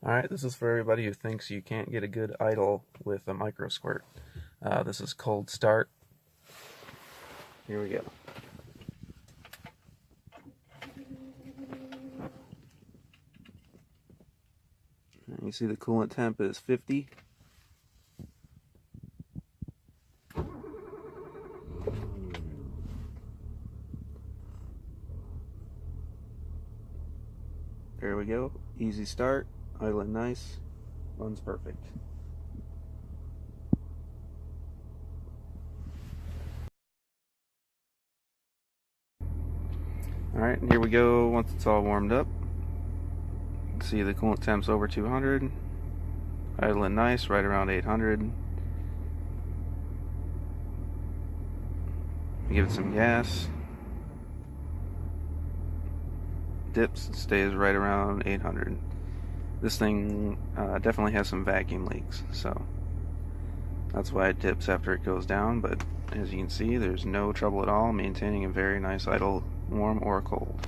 Alright, this is for everybody who thinks you can't get a good idle with a Microsquirt. This is cold start. Here we go. You see the coolant temp is 50. There we go. Easy start. Idling nice. Runs perfect. Alright, here we go once it's all warmed up. You can see the coolant temp's over 200. Idling nice, right around 800. Give it some gas. Dips and stays right around 800. This thing definitely has some vacuum leaks, so that's why it dips after it goes down, but as you can see, there's no trouble at all maintaining a very nice idle, warm or cold.